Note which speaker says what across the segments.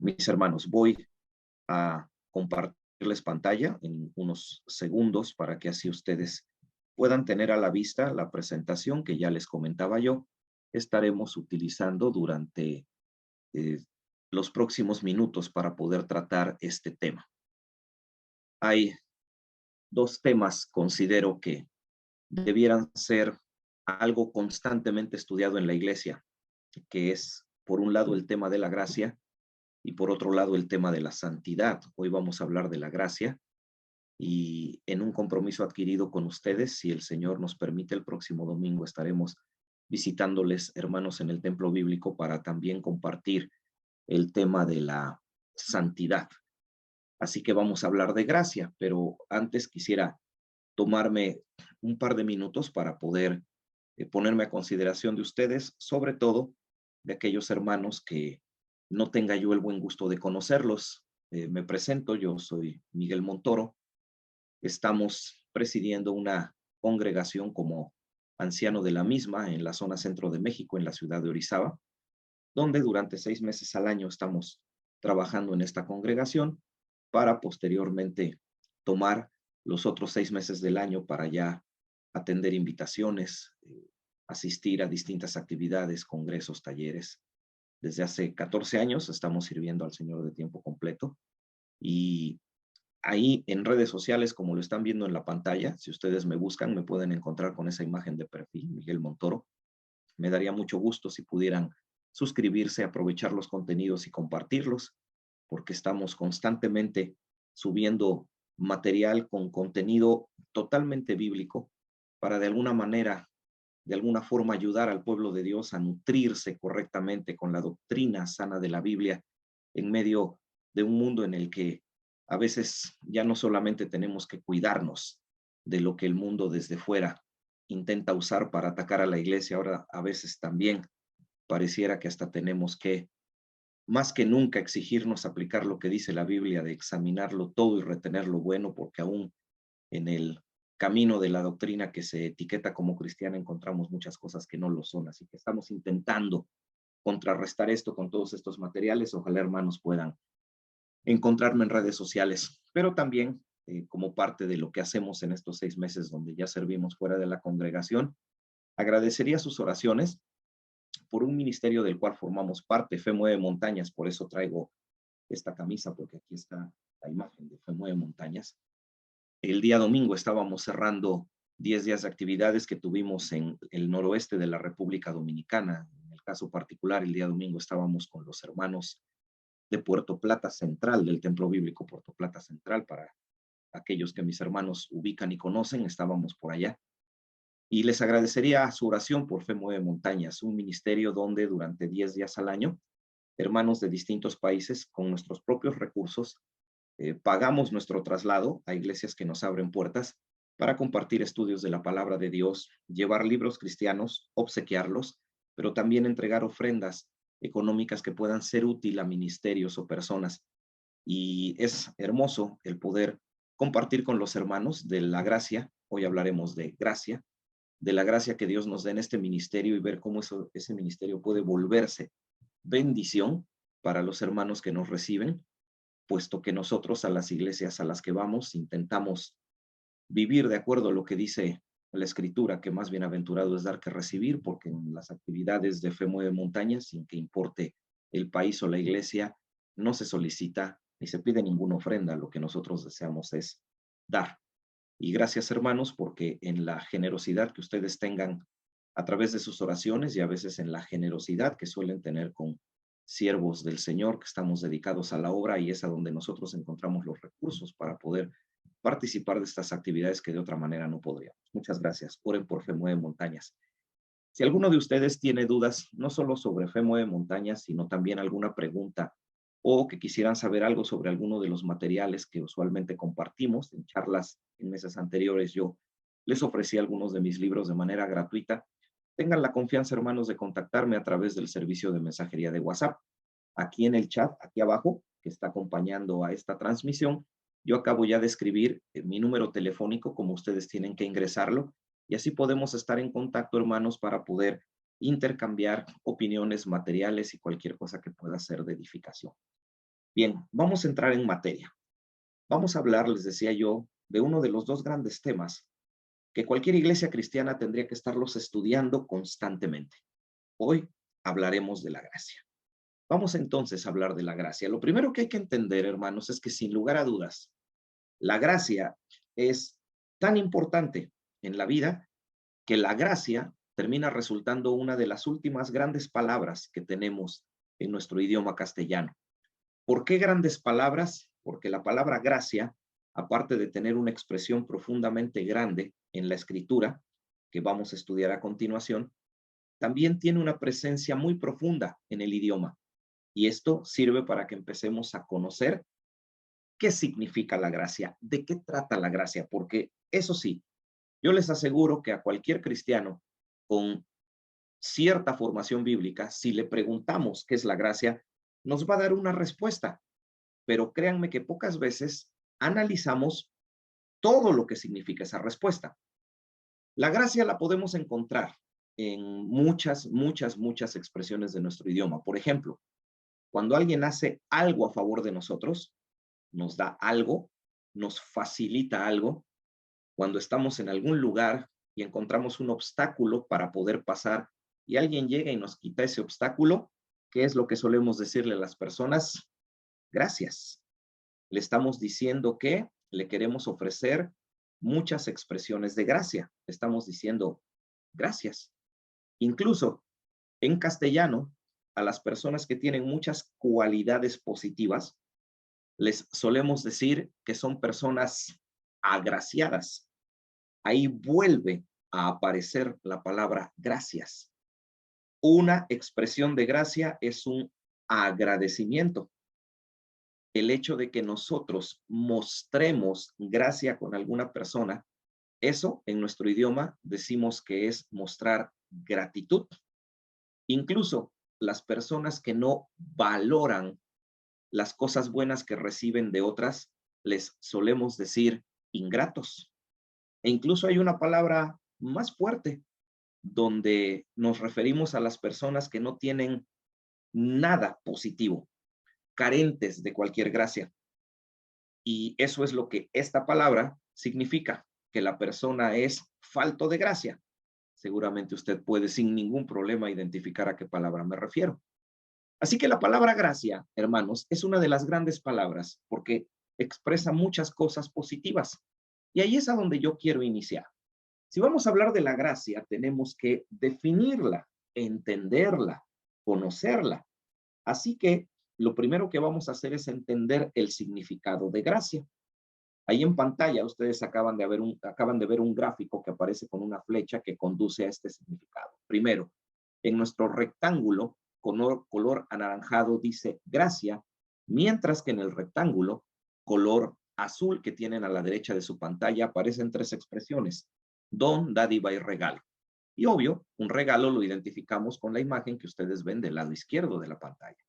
Speaker 1: Mis hermanos, voy a compartirles pantalla en unos segundos para que así ustedes puedan tener a la vista la presentación que ya les comentaba yo. Estaremos utilizando durante eh, los próximos minutos para poder tratar este tema. Hay dos temas, considero que debieran ser algo constantemente estudiado en la iglesia, que es, por un lado, el tema de la gracia y por otro lado el tema de la santidad. Hoy vamos a hablar de la gracia y en un compromiso adquirido con ustedes, si el Señor nos permite, el próximo domingo estaremos visitándoles, hermanos, en el templo bíblico para también compartir el tema de la santidad. Así que vamos a hablar de gracia, pero antes quisiera tomarme un par de minutos para poder ponerme a consideración de ustedes, sobre todo de aquellos hermanos que no tenga yo el buen gusto de conocerlos. Me presento, yo soy Miguel Montoro. Estamos presidiendo una congregación como anciano de la misma en la zona centro de México, en la ciudad de Orizaba, donde durante 6 meses al año estamos trabajando en esta congregación para posteriormente tomar los otros 6 meses del año para ya atender invitaciones, asistir a distintas actividades, congresos, talleres. Desde hace 14 años estamos sirviendo al Señor de tiempo completo y ahí en redes sociales, como lo están viendo en la pantalla, si ustedes me buscan, me pueden encontrar con esa imagen de perfil, Miguel Montoro. Me daría mucho gusto si pudieran suscribirse, aprovechar los contenidos y compartirlos, porque estamos constantemente subiendo material con contenido totalmente bíblico para de alguna forma ayudar al pueblo de Dios a nutrirse correctamente con la doctrina sana de la Biblia en medio de un mundo en el que a veces ya no solamente tenemos que cuidarnos de lo que el mundo desde fuera intenta usar para atacar a la iglesia, ahora a veces también pareciera que hasta tenemos que, más que nunca, exigirnos aplicar lo que dice la Biblia, de examinarlo todo y retener lo bueno, porque aún en el camino de la doctrina que se etiqueta como cristiana encontramos muchas cosas que no lo son. Así que estamos intentando contrarrestar esto con todos estos materiales. Ojalá, hermanos, puedan encontrarme en redes sociales, pero también como parte de lo que hacemos en estos 6 meses donde ya servimos fuera de la congregación, agradecería sus oraciones por un ministerio del cual formamos parte, Fe Mueve Montañas. Por eso traigo esta camisa, porque aquí está la imagen de Fe Mueve Montañas. El día domingo estábamos cerrando 10 días de actividades que tuvimos en el noroeste de la República Dominicana. En el caso particular, el día domingo estábamos con los hermanos de Puerto Plata Central, del Templo Bíblico Puerto Plata Central. Para aquellos que mis hermanos ubican y conocen, estábamos por allá. Y les agradecería su oración por Fe Mueve Montañas, un ministerio donde durante 10 días al año, hermanos de distintos países, con nuestros propios recursos, pagamos nuestro traslado a iglesias que nos abren puertas para compartir estudios de la palabra de Dios, llevar libros cristianos, obsequiarlos, pero también entregar ofrendas económicas que puedan ser útil a ministerios o personas. Y es hermoso el poder compartir con los hermanos de la gracia. Hoy hablaremos de gracia, de la gracia que Dios nos da en este ministerio y ver cómo ese ministerio puede volverse bendición para los hermanos que nos reciben, puesto que nosotros a las iglesias a las que vamos intentamos vivir de acuerdo a lo que dice la Escritura, que más bienaventurado es dar que recibir, porque en las actividades de Fe Mueve Montañas, sin que importe el país o la iglesia, no se solicita ni se pide ninguna ofrenda. Lo que nosotros deseamos es dar. Y gracias, hermanos, porque en la generosidad que ustedes tengan a través de sus oraciones y a veces en la generosidad que suelen tener con siervos del Señor que estamos dedicados a la obra, y es a donde nosotros encontramos los recursos para poder participar de estas actividades que de otra manera no podríamos. Muchas gracias. Oren por Fe Mueve Montañas. Si alguno de ustedes tiene dudas, no solo sobre Fe Mueve Montañas, sino también alguna pregunta o que quisieran saber algo sobre alguno de los materiales que usualmente compartimos en charlas en meses anteriores, yo les ofrecí algunos de mis libros de manera gratuita. Tengan la confianza, hermanos, de contactarme a través del servicio de mensajería de WhatsApp. Aquí en el chat, aquí abajo, que está acompañando a esta transmisión, yo acabo ya de escribir mi número telefónico, como ustedes tienen que ingresarlo, y así podemos estar en contacto, hermanos, para poder intercambiar opiniones, materiales y cualquier cosa que pueda ser de edificación. Bien, vamos a entrar en materia. Vamos a hablar, les decía yo, de uno de los dos grandes temas que cualquier iglesia cristiana tendría que estarlos estudiando constantemente. Hoy hablaremos de la gracia. Vamos entonces a hablar de la gracia. Lo primero que hay que entender, hermanos, es que sin lugar a dudas, la gracia es tan importante en la vida que la gracia termina resultando una de las últimas grandes palabras que tenemos en nuestro idioma castellano. ¿Por qué grandes palabras? Porque la palabra gracia, aparte de tener una expresión profundamente grande en la escritura, que vamos a estudiar a continuación, también tiene una presencia muy profunda en el idioma. Y esto sirve para que empecemos a conocer qué significa la gracia, de qué trata la gracia, porque eso sí, yo les aseguro que a cualquier cristiano con cierta formación bíblica, si le preguntamos qué es la gracia, nos va a dar una respuesta, pero créanme que pocas veces analizamos todo lo que significa esa respuesta. La gracia la podemos encontrar en muchas expresiones de nuestro idioma. Por ejemplo, cuando alguien hace algo a favor de nosotros, nos da algo, nos facilita algo, cuando estamos en algún lugar y encontramos un obstáculo para poder pasar y alguien llega y nos quita ese obstáculo, ¿qué es lo que solemos decirle a las personas? Gracias. Le estamos diciendo que le queremos ofrecer muchas expresiones de gracia. Le estamos diciendo gracias. Incluso en castellano, a las personas que tienen muchas cualidades positivas, les solemos decir que son personas agraciadas. Ahí vuelve a aparecer la palabra gracias. Una expresión de gracia es un agradecimiento. El hecho de que nosotros mostremos gracia con alguna persona, eso en nuestro idioma decimos que es mostrar gratitud. Incluso las personas que no valoran las cosas buenas que reciben de otras, les solemos decir ingratos. E incluso hay una palabra más fuerte donde nos referimos a las personas que no tienen nada positivo, carentes de cualquier gracia. Y eso es lo que esta palabra significa, que la persona es falto de gracia. Seguramente usted puede sin ningún problema identificar a qué palabra me refiero. Así que la palabra gracia, hermanos, es una de las grandes palabras porque expresa muchas cosas positivas. Y ahí es a donde yo quiero iniciar. Si vamos a hablar de la gracia, tenemos que definirla, entenderla, conocerla. Así que lo primero que vamos a hacer es entender el significado de gracia. Ahí en pantalla ustedes acaban de ver un gráfico que aparece con una flecha que conduce a este significado. Primero, en nuestro rectángulo, color anaranjado dice gracia, mientras que en el rectángulo, color azul que tienen a la derecha de su pantalla, aparecen tres expresiones: don, dádiva y regalo. Y obvio, un regalo lo identificamos con la imagen que ustedes ven del lado izquierdo de la pantalla,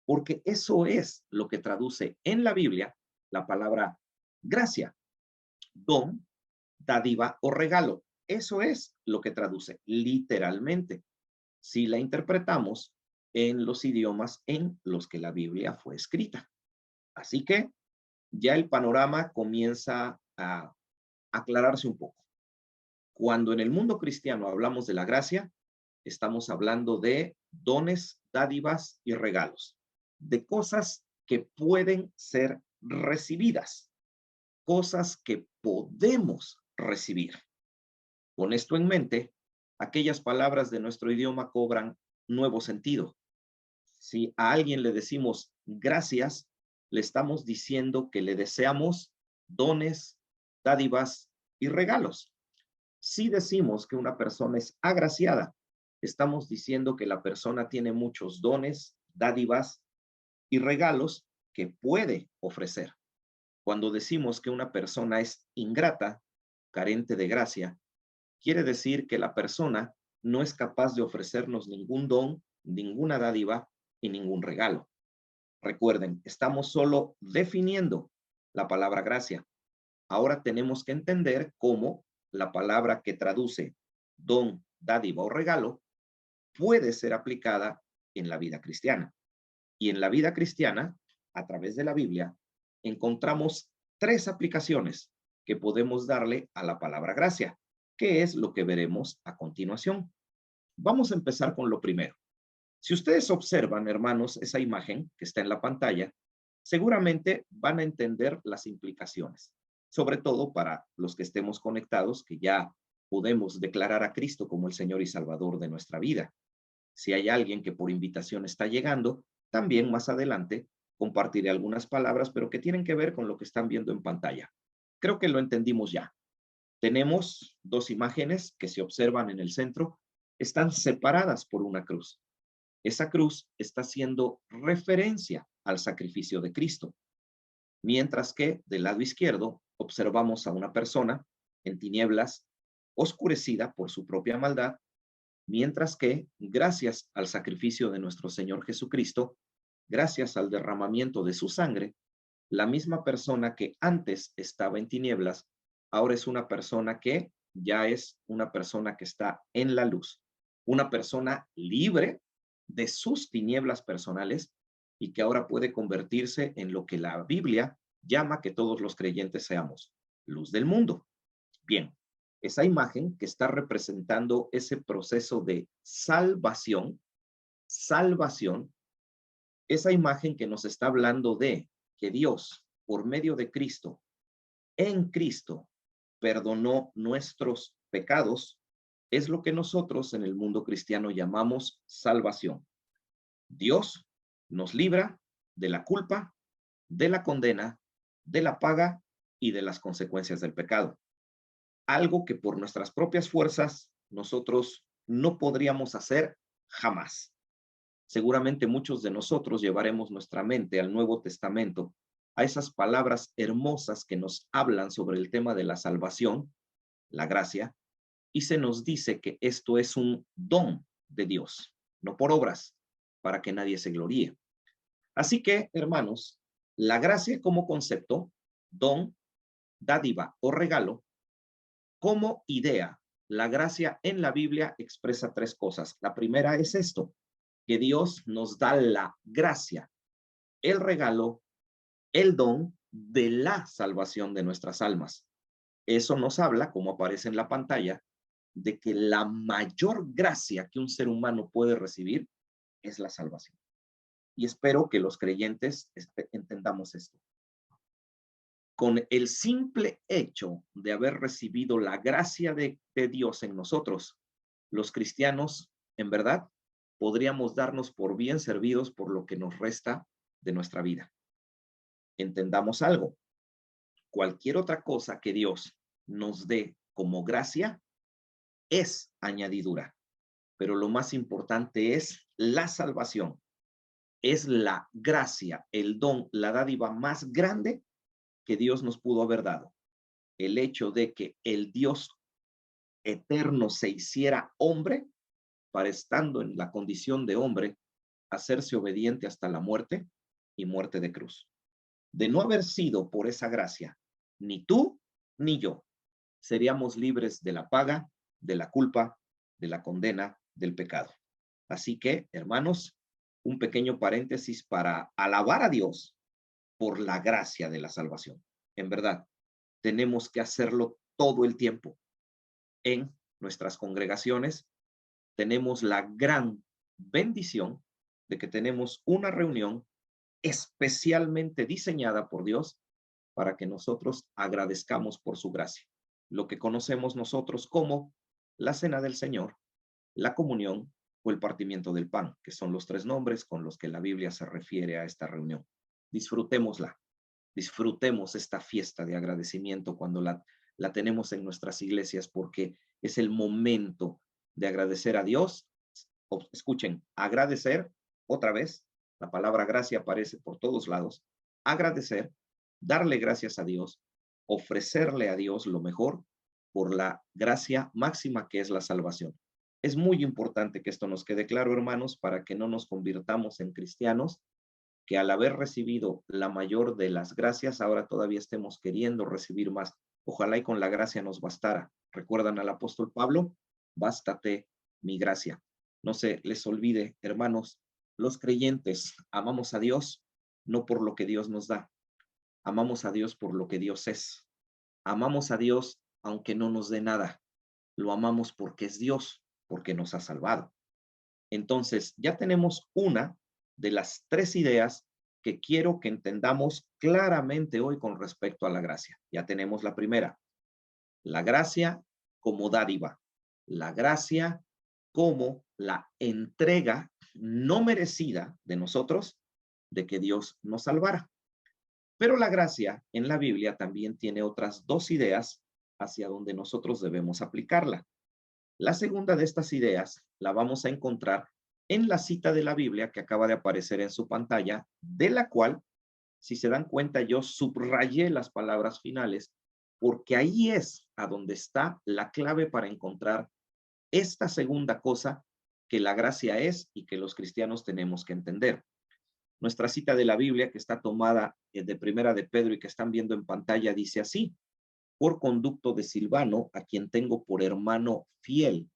Speaker 1: porque eso es lo que traduce en la Biblia la palabra gracia, don, dádiva o regalo. Eso es lo que traduce literalmente, si la interpretamos en los idiomas en los que la Biblia fue escrita. Así que ya el panorama comienza a aclararse un poco. Cuando en el mundo cristiano hablamos de la gracia, estamos hablando de dones, dádivas y regalos, de cosas que pueden ser recibidas, cosas que podemos recibir. Con esto en mente, aquellas palabras de nuestro idioma cobran nuevo sentido. Si a alguien le decimos gracias, le estamos diciendo que le deseamos dones, dádivas y regalos. Si decimos que una persona es agraciada, estamos diciendo que la persona tiene muchos dones, dádivas y regalos que puede ofrecer. Cuando decimos que una persona es ingrata, carente de gracia, quiere decir que la persona no es capaz de ofrecernos ningún don, ninguna dádiva y ningún regalo. Recuerden, estamos solo definiendo la palabra gracia. Ahora tenemos que entender cómo la palabra que traduce don, dádiva o regalo puede ser aplicada en la vida cristiana. Y en la vida cristiana a través de la Biblia, encontramos tres aplicaciones que podemos darle a la palabra gracia, que es lo que veremos a continuación. Vamos a empezar con lo primero. Si ustedes observan, hermanos, esa imagen que está en la pantalla, seguramente van a entender las implicaciones, sobre todo para los que estemos conectados, que ya podemos declarar a Cristo como el Señor y Salvador de nuestra vida. Si hay alguien que por invitación está llegando, también más adelante compartiré algunas palabras, pero que tienen que ver con lo que están viendo en pantalla. Creo que lo entendimos ya. Tenemos dos imágenes que se observan en el centro, están separadas por una cruz. Esa cruz está haciendo referencia al sacrificio de Cristo, mientras que del lado izquierdo observamos a una persona en tinieblas, oscurecida por su propia maldad, mientras que, gracias al sacrificio de nuestro Señor Jesucristo, gracias al derramamiento de su sangre, la misma persona que antes estaba en tinieblas, ahora es una persona que ya es una persona que está en la luz, una persona libre de sus tinieblas personales y que ahora puede convertirse en lo que la Biblia llama que todos los creyentes seamos, luz del mundo. Bien, esa imagen que está representando ese proceso de salvación, esa imagen que nos está hablando de que Dios, por medio de Cristo, en Cristo, perdonó nuestros pecados, es lo que nosotros en el mundo cristiano llamamos salvación. Dios nos libra de la culpa, de la condena, de la paga y de las consecuencias del pecado. Algo que por nuestras propias fuerzas nosotros no podríamos hacer jamás. Seguramente muchos de nosotros llevaremos nuestra mente al Nuevo Testamento, a esas palabras hermosas que nos hablan sobre el tema de la salvación, la gracia, y se nos dice que esto es un don de Dios, no por obras, para que nadie se gloríe. Así que, hermanos, la gracia como concepto, don, dádiva o regalo, como idea, la gracia en la Biblia expresa tres cosas. La primera es esto, que Dios nos da la gracia, el regalo, el don de la salvación de nuestras almas. Eso nos habla, como aparece en la pantalla, de que la mayor gracia que un ser humano puede recibir es la salvación. Y espero que los creyentes entendamos esto. Con el simple hecho de haber recibido la gracia de Dios en nosotros, los cristianos, en verdad, podríamos darnos por bien servidos por lo que nos resta de nuestra vida. Entendamos algo, cualquier otra cosa que Dios nos dé como gracia es añadidura, pero lo más importante es la salvación, es la gracia, el don, la dádiva más grande que Dios nos pudo haber dado. El hecho de que el Dios eterno se hiciera hombre para, estando en la condición de hombre, hacerse obediente hasta la muerte y muerte de cruz. De no haber sido por esa gracia, ni tú ni yo seríamos libres de la paga, de la culpa, de la condena, del pecado. Así que, hermanos, un pequeño paréntesis para alabar a Dios por la gracia de la salvación. En verdad, tenemos que hacerlo todo el tiempo. En nuestras congregaciones tenemos la gran bendición de que tenemos una reunión especialmente diseñada por Dios para que nosotros agradezcamos por su gracia. Lo que conocemos nosotros como la cena del Señor, la comunión o el partimiento del pan, que son los tres nombres con los que la Biblia se refiere a esta reunión. Disfrutémosla, disfrutemos esta fiesta de agradecimiento cuando la tenemos en nuestras iglesias, porque es el momento de agradecer a Dios. Escuchen, agradecer, otra vez, la palabra gracia aparece por todos lados, agradecer, darle gracias a Dios, ofrecerle a Dios lo mejor por la gracia máxima que es la salvación. Es muy importante que esto nos quede claro, hermanos, para que no nos convirtamos en cristianos que al haber recibido la mayor de las gracias, ahora todavía estemos queriendo recibir más. Ojalá y con la gracia nos bastara. ¿Recuerdan al apóstol Pablo? Bástate mi gracia. No se les olvide, hermanos, los creyentes amamos a Dios no por lo que Dios nos da. Amamos a Dios por lo que Dios es. Amamos a Dios aunque no nos dé nada. Lo amamos porque es Dios, porque nos ha salvado. Entonces, ya tenemos una de las tres ideas que quiero que entendamos claramente hoy con respecto a la gracia. Ya tenemos la primera, la gracia como dádiva, la gracia como la entrega no merecida de nosotros de que Dios nos salvara. Pero la gracia en la Biblia también tiene otras dos ideas hacia donde nosotros debemos aplicarla. La segunda de estas ideas la vamos a encontrar en la cita de la Biblia que acaba de aparecer en su pantalla, de la cual, si se dan cuenta, yo subrayé las palabras finales, porque ahí es a donde está la clave para encontrar esta segunda cosa que la gracia es y que los cristianos tenemos que entender. Nuestra cita de la Biblia, que está tomada de Primera de Pedro y que están viendo en pantalla, dice así: por conducto de Silvano, a quien tengo por hermano fiel,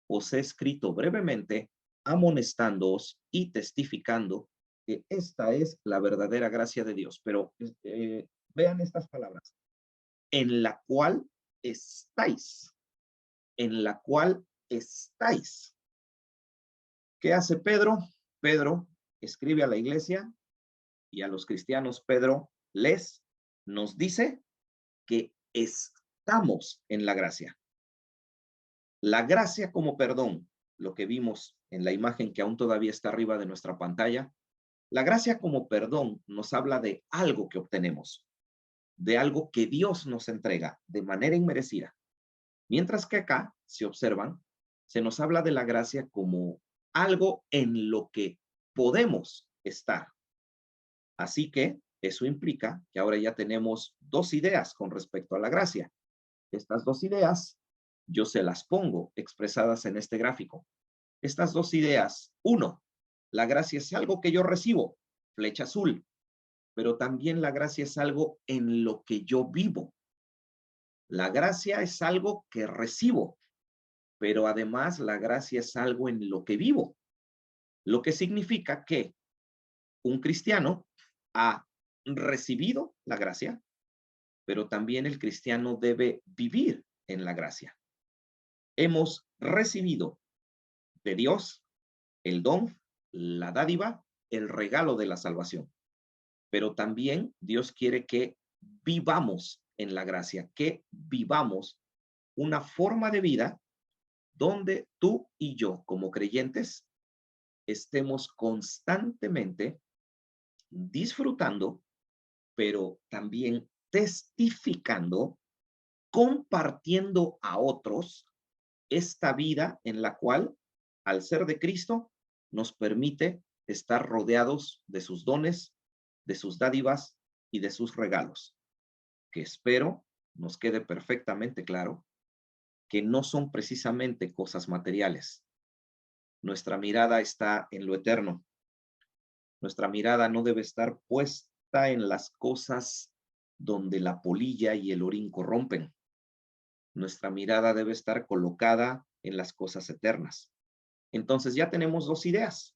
Speaker 1: os he escrito brevemente, amonestándoos y testificando que esta es la verdadera gracia de Dios. Pero vean estas palabras: en la cual estáis, en la cual estáis. ¿Qué hace Pedro? Pedro escribe a la iglesia y a los cristianos. Pedro nos dice que estamos en la gracia. La gracia como perdón, lo que vimos en la imagen que aún todavía está arriba de nuestra pantalla, la gracia como perdón nos habla de algo que obtenemos, de algo que Dios nos entrega de manera inmerecida. Mientras que acá, si observan, se nos habla de la gracia como algo en lo que podemos estar. Así que eso implica que ahora ya tenemos dos ideas con respecto a la gracia. Estas dos ideas yo se las pongo expresadas en este gráfico. Estas dos ideas: uno, la gracia es algo que yo recibo, flecha azul, pero también la gracia es algo en lo que yo vivo. La gracia es algo que recibo, pero además la gracia es algo en lo que vivo, lo que significa que un cristiano ha recibido la gracia, pero también el cristiano debe vivir en la gracia. Hemos recibido de Dios el don, la dádiva, el regalo de la salvación, pero también Dios quiere que vivamos en la gracia, que vivamos una forma de vida donde tú y yo, como creyentes, estemos constantemente disfrutando, pero también testificando, compartiendo a otros esta vida en la cual, al ser de Cristo, nos permite estar rodeados de sus dones, de sus dádivas y de sus regalos, que espero nos quede perfectamente claro que no son precisamente cosas materiales. Nuestra mirada está en lo eterno. Nuestra mirada no debe estar puesta en las cosas donde la polilla y el orín corrompen. Nuestra mirada debe estar colocada en las cosas eternas. Entonces ya tenemos dos ideas.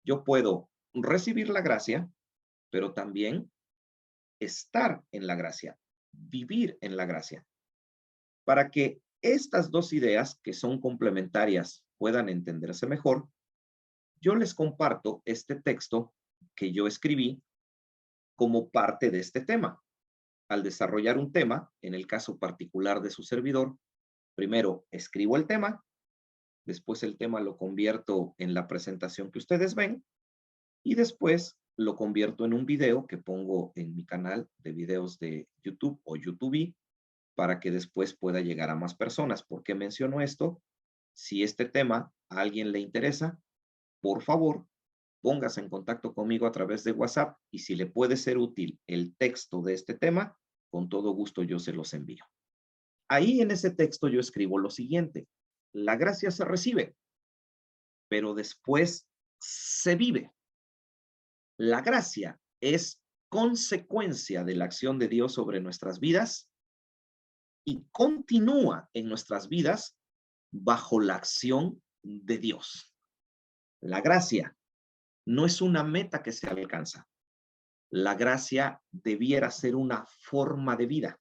Speaker 1: Yo puedo recibir la gracia, pero también estar en la gracia, vivir en la gracia. Para que estas dos ideas, que son complementarias, puedan entenderse mejor, yo les comparto este texto que yo escribí como parte de este tema. Al desarrollar un tema, en el caso particular de su servidor, primero escribo el tema, después el tema lo convierto en la presentación que ustedes ven y después lo convierto en un video que pongo en mi canal de videos de YouTube o YouTube para que después pueda llegar a más personas. ¿Por qué menciono esto? Si este tema a alguien le interesa, por favor, póngase en contacto conmigo a través de WhatsApp y si le puede ser útil el texto de este tema, con todo gusto yo se los envío. Ahí en ese texto yo escribo lo siguiente: la gracia se recibe, pero después se vive. La gracia es consecuencia de la acción de Dios sobre nuestras vidas y continúa en nuestras vidas bajo la acción de Dios. La gracia no es una meta que se alcanza. La gracia debiera ser una forma de vida.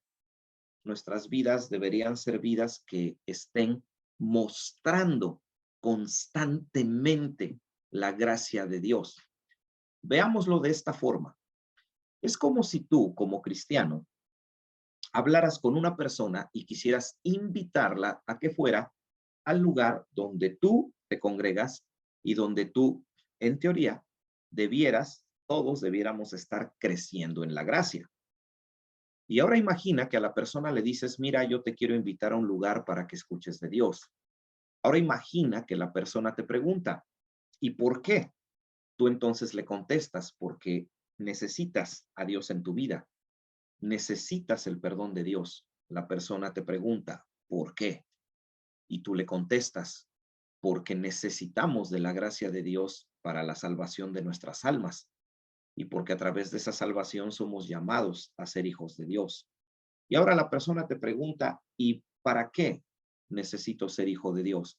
Speaker 1: Nuestras vidas deberían ser vidas que estén mostrando constantemente la gracia de Dios. Veámoslo de esta forma. Es como si tú, como cristiano, hablaras con una persona y quisieras invitarla a que fuera al lugar donde tú te congregas y donde tú, en teoría, todos debiéramos estar creciendo en la gracia. Y ahora imagina que a la persona le dices, mira, yo te quiero invitar a un lugar para que escuches de Dios. Ahora imagina que la persona te pregunta, ¿y por qué? Tú entonces le contestas, porque necesitas a Dios en tu vida, necesitas el perdón de Dios. La persona te pregunta, ¿por qué? Y tú le contestas, porque necesitamos de la gracia de Dios para la salvación de nuestras almas y porque a través de esa salvación somos llamados a ser hijos de Dios. Y ahora la persona te pregunta, ¿y para qué necesito ser hijo de Dios?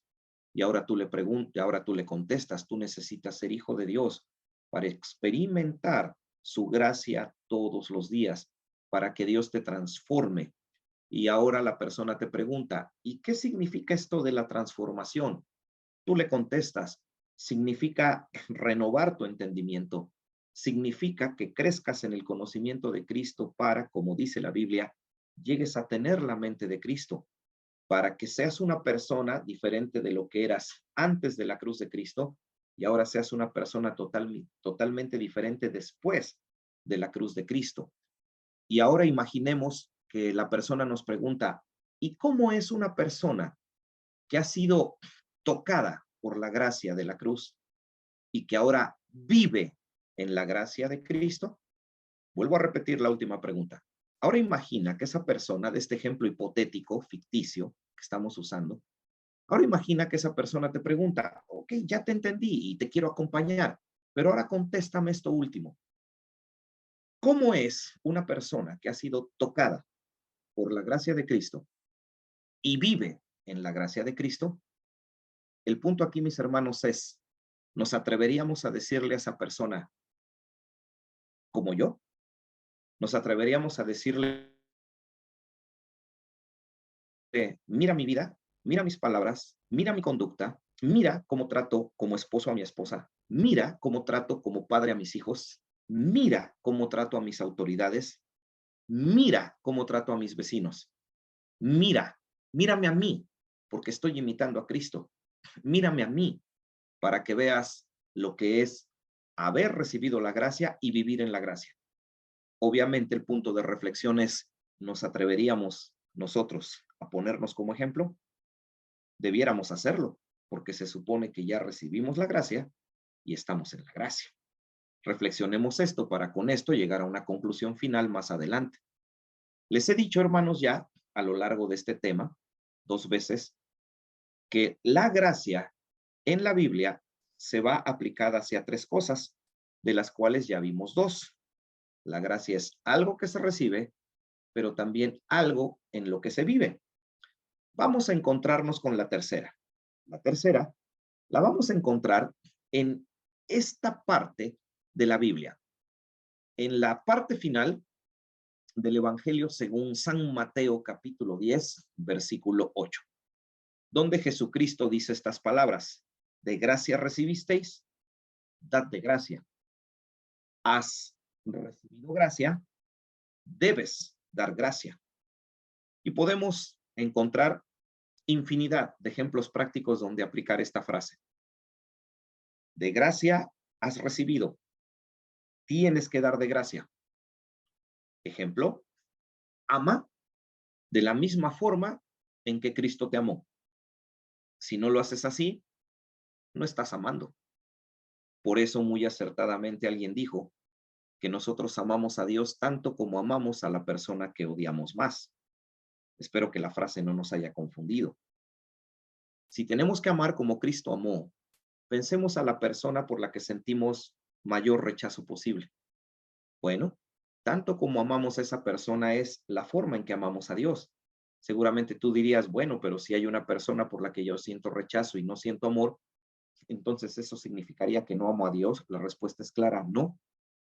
Speaker 1: Y ahora tú le contestas, tú necesitas ser hijo de Dios para experimentar su gracia todos los días, para que Dios te transforme. Y ahora la persona te pregunta, ¿y qué significa esto de la transformación? Tú le contestas, significa renovar tu entendimiento, significa que crezcas en el conocimiento de Cristo para, como dice la Biblia, llegues a tener la mente de Cristo, para que seas una persona diferente de lo que eras antes de la cruz de Cristo y ahora seas una persona totalmente diferente después de la cruz de Cristo. Y ahora imaginemos que la persona nos pregunta, ¿y cómo es una persona que ha sido tocada por la gracia de la cruz y que ahora vive en la gracia de Cristo? Vuelvo a repetir la última pregunta. Ahora imagina que esa persona, de este ejemplo hipotético, ficticio que estamos usando, ahora imagina que esa persona te pregunta, ok, ya te entendí y te quiero acompañar, pero ahora contéstame esto último. ¿Cómo es una persona que ha sido tocada por la gracia de Cristo y vive en la gracia de Cristo? El punto aquí, mis hermanos, es, ¿nos atreveríamos a decirle a esa persona como yo? ¿Nos atreveríamos a decirle, mira mi vida, mira mis palabras, mira mi conducta, mira cómo trato como esposo a mi esposa, mira cómo trato como padre a mis hijos, mira cómo trato a mis autoridades, mira cómo trato a mis vecinos, mírame a mí, porque estoy imitando a Cristo, mírame a mí, para que veas lo que es haber recibido la gracia y vivir en la gracia? Obviamente el punto de reflexión es, ¿nos atreveríamos nosotros a ponernos como ejemplo? Debiéramos hacerlo, porque se supone que ya recibimos la gracia y estamos en la gracia. Reflexionemos esto para con esto llegar a una conclusión final más adelante. Les he dicho, hermanos, ya a lo largo de este tema, 2 veces, que la gracia en la Biblia se va aplicada hacia 3 cosas, de las cuales ya vimos 2. La gracia es algo que se recibe, pero también algo en lo que se vive. Vamos a encontrarnos con la tercera. La tercera la vamos a encontrar en esta parte de la Biblia, en la parte final del Evangelio según San Mateo capítulo 10, versículo 8, donde Jesucristo dice estas palabras: de gracia recibisteis, dad de gracia. Has recibido gracia, debes dar gracia. Y podemos encontrar infinidad de ejemplos prácticos donde aplicar esta frase. De gracia has recibido, tienes que dar de gracia. Ejemplo, ama de la misma forma en que Cristo te amó. Si no lo haces así, no estás amando. Por eso muy acertadamente alguien dijo que nosotros amamos a Dios tanto como amamos a la persona que odiamos más. Espero que la frase no nos haya confundido. Si tenemos que amar como Cristo amó, pensemos a la persona por la que sentimos mayor rechazo posible. Bueno, tanto como amamos a esa persona es la forma en que amamos a Dios. Seguramente tú dirías, bueno, pero si hay una persona por la que yo siento rechazo y no siento amor, entonces eso significaría que no amo a Dios. La respuesta es clara, no.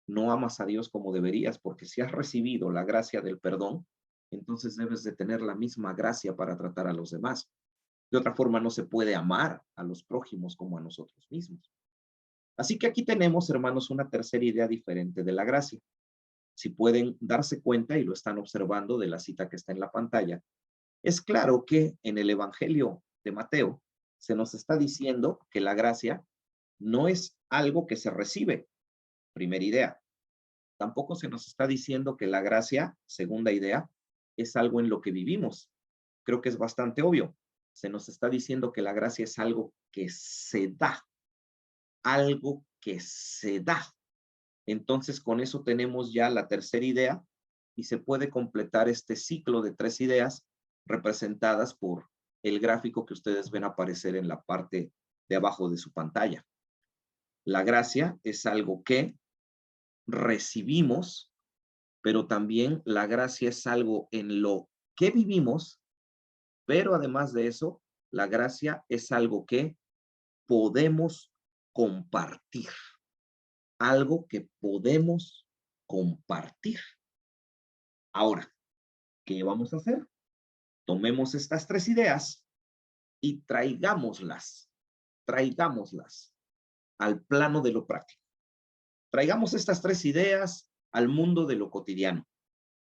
Speaker 1: no amas a Dios como deberías, porque si has recibido la gracia del perdón, entonces debes de tener la misma gracia para tratar a los demás. De otra forma, no se puede amar a los prójimos como a nosotros mismos. Así que aquí tenemos, hermanos, una tercera idea diferente de la gracia. Si pueden darse cuenta y lo están observando de la cita que está en la pantalla, es claro que en el Evangelio de Mateo se nos está diciendo que la gracia no es algo que se recibe, primera idea. Tampoco se nos está diciendo que la gracia, segunda idea, es algo en lo que vivimos. Creo que es bastante obvio. Se nos está diciendo que la gracia es algo que se da, algo que se da. Entonces, con eso tenemos ya la tercera idea y se puede completar este ciclo de tres ideas representadas por el gráfico que ustedes ven aparecer en la parte de abajo de su pantalla. La gracia es algo que recibimos, pero también la gracia es algo en lo que vivimos, pero además de eso, la gracia es algo que podemos compartir, algo que podemos compartir. Ahora, ¿qué vamos a hacer? Tomemos estas tres ideas y traigámoslas al plano de lo práctico. Traigamos estas tres ideas al mundo de lo cotidiano,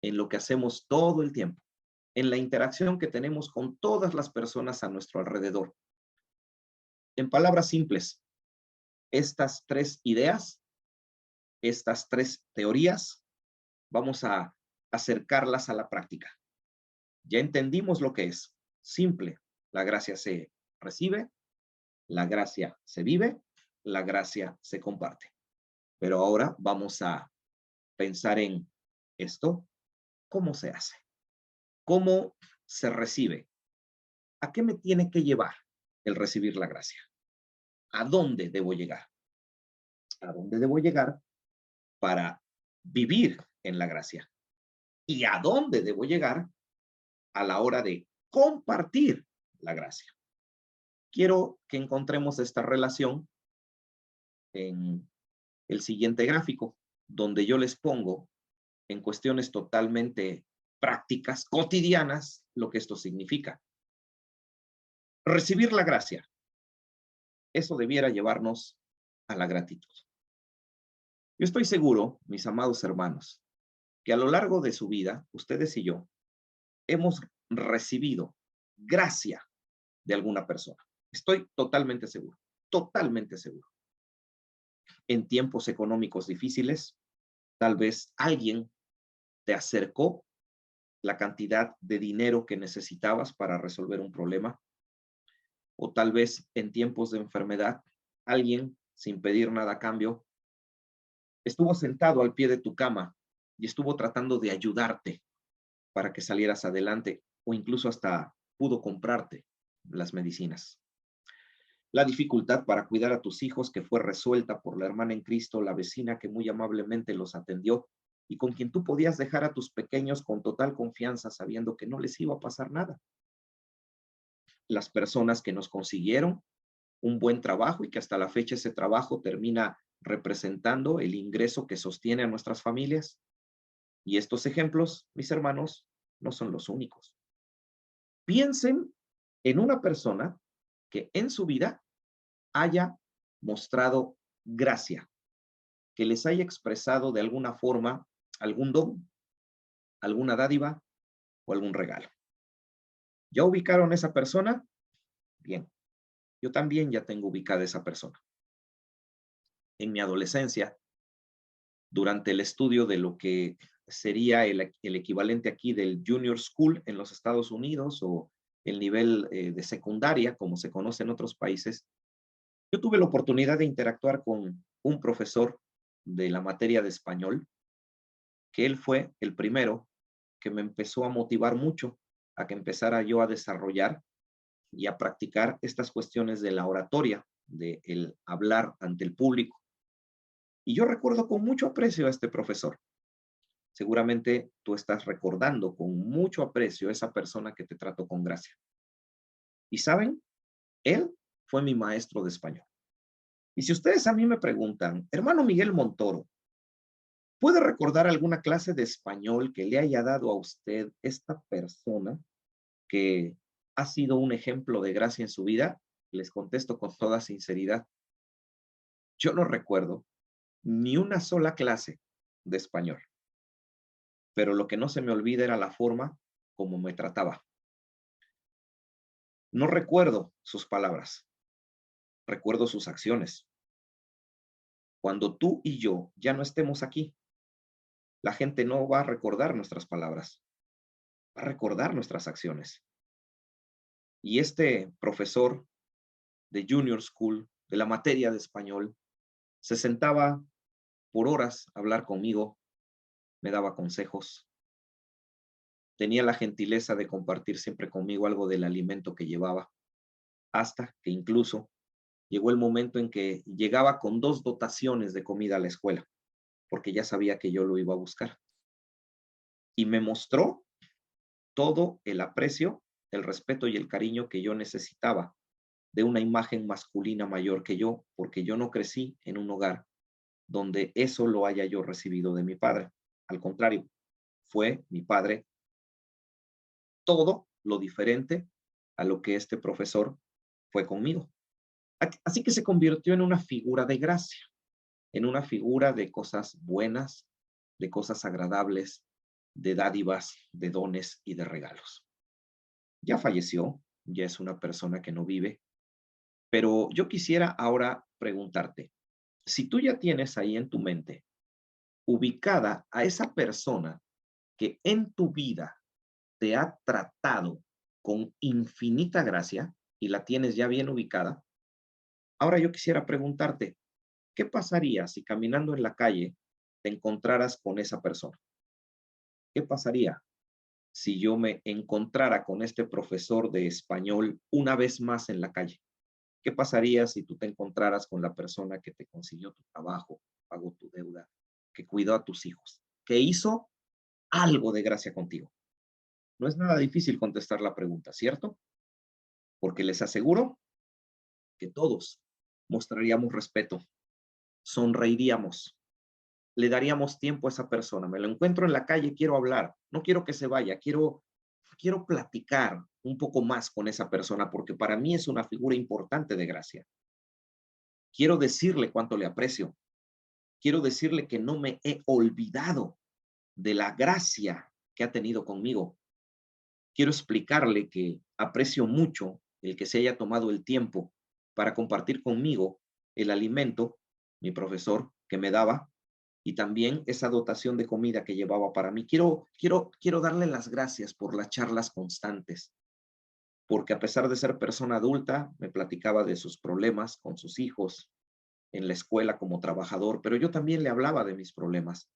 Speaker 1: en lo que hacemos todo el tiempo, en la interacción que tenemos con todas las personas a nuestro alrededor. En palabras simples, estas tres ideas, estas tres teorías, vamos a acercarlas a la práctica. Ya entendimos lo que es. Simple, la gracia se recibe, la gracia se vive, la gracia se comparte. Pero ahora vamos a pensar en esto, ¿cómo se hace? ¿Cómo se recibe? ¿A qué me tiene que llevar el recibir la gracia? ¿A dónde debo llegar? ¿A dónde debo llegar para vivir en la gracia? ¿Y a dónde debo llegar a la hora de compartir la gracia? Quiero que encontremos esta relación en el siguiente gráfico, donde yo les pongo en cuestiones totalmente prácticas, cotidianas, lo que esto significa. Recibir la gracia, eso debiera llevarnos a la gratitud. Yo estoy seguro, mis amados hermanos, que a lo largo de su vida, ustedes y yo, hemos recibido gracia de alguna persona. Estoy totalmente seguro, totalmente seguro. En tiempos económicos difíciles, tal vez alguien te acercó la cantidad de dinero que necesitabas para resolver un problema, o tal vez en tiempos de enfermedad, alguien, sin pedir nada a cambio, estuvo sentado al pie de tu cama y estuvo tratando de ayudarte para que salieras adelante, o incluso hasta pudo comprarte las medicinas. La dificultad para cuidar a tus hijos que fue resuelta por la hermana en Cristo, la vecina que muy amablemente los atendió y con quien tú podías dejar a tus pequeños con total confianza sabiendo que no les iba a pasar nada. Las personas que nos consiguieron un buen trabajo y que hasta la fecha ese trabajo termina representando el ingreso que sostiene a nuestras familias. Y estos ejemplos, mis hermanos, no son los únicos. Piensen en una persona que en su vida haya mostrado gracia, que les haya expresado de alguna forma algún don, alguna dádiva o algún regalo. ¿Ya ubicaron esa persona? Bien, yo también ya tengo ubicada esa persona. En mi adolescencia, durante el estudio de lo que sería el equivalente aquí del Junior School en los Estados Unidos o el nivel de secundaria, como se conoce en otros países, yo tuve la oportunidad de interactuar con un profesor de la materia de español, que él fue el primero que me empezó a motivar mucho a que empezara yo a desarrollar y a practicar estas cuestiones de la oratoria, de el hablar ante el público. Y yo recuerdo con mucho aprecio a este profesor. Seguramente tú estás recordando con mucho aprecio a esa persona que te trató con gracia. Y saben, él fue mi maestro de español. Y si ustedes a mí me preguntan, hermano Miguel Montoro, ¿Puede recordar alguna clase de español que le haya dado a usted esta persona que ha sido un ejemplo de gracia en su vida? Les contesto con toda sinceridad. Yo no recuerdo ni una sola clase de español, pero lo que no se me olvida era la forma como me trataba. No recuerdo sus palabras, recuerdo sus acciones. Cuando tú y yo ya no estemos aquí, la gente no va a recordar nuestras palabras, va a recordar nuestras acciones. Y este profesor de Junior School, de la materia de español, se sentaba por horas a hablar conmigo, me daba consejos, tenía la gentileza de compartir siempre conmigo algo del alimento que llevaba, hasta que incluso llegó el momento en que llegaba con 2 dotaciones de comida a la escuela, porque ya sabía que yo lo iba a buscar. Y me mostró todo el aprecio, el respeto y el cariño que yo necesitaba de una imagen masculina mayor que yo, porque yo no crecí en un hogar donde eso lo haya yo recibido de mi padre. Al contrario, fue mi padre todo lo diferente a lo que este profesor fue conmigo. Así que se convirtió en una figura de gracia, en una figura de cosas buenas, de cosas agradables, de dádivas, de dones y de regalos. Ya falleció, ya es una persona que no vive, pero yo quisiera ahora preguntarte, si tú ya tienes ahí en tu mente ubicada a esa persona que en tu vida te ha tratado con infinita gracia y la tienes ya bien ubicada, ahora yo quisiera preguntarte, ¿qué pasaría si caminando en la calle te encontraras con esa persona? ¿Qué pasaría si yo me encontrara con este profesor de español una vez más en la calle? ¿Qué pasaría si tú te encontraras con la persona que te consiguió tu trabajo, pagó tu deuda, que cuidó a tus hijos, que hizo algo de gracia contigo? No es nada difícil contestar la pregunta, ¿cierto? Porque les aseguro que todos mostraríamos respeto, sonreiríamos, le daríamos tiempo a esa persona. Me lo encuentro en la calle, quiero hablar, no quiero que se vaya, quiero platicar un poco más con esa persona porque para mí es una figura importante de gracia. Quiero decirle cuánto le aprecio, quiero decirle que no me he olvidado de la gracia que ha tenido conmigo. Quiero explicarle que aprecio mucho el que se haya tomado el tiempo para compartir conmigo el alimento, mi profesor, que me daba, y también esa dotación de comida que llevaba para mí. Quiero darle las gracias por las charlas constantes, porque a pesar de ser persona adulta, me platicaba de sus problemas con sus hijos, en la escuela como trabajador, pero yo también le hablaba de mis problemas,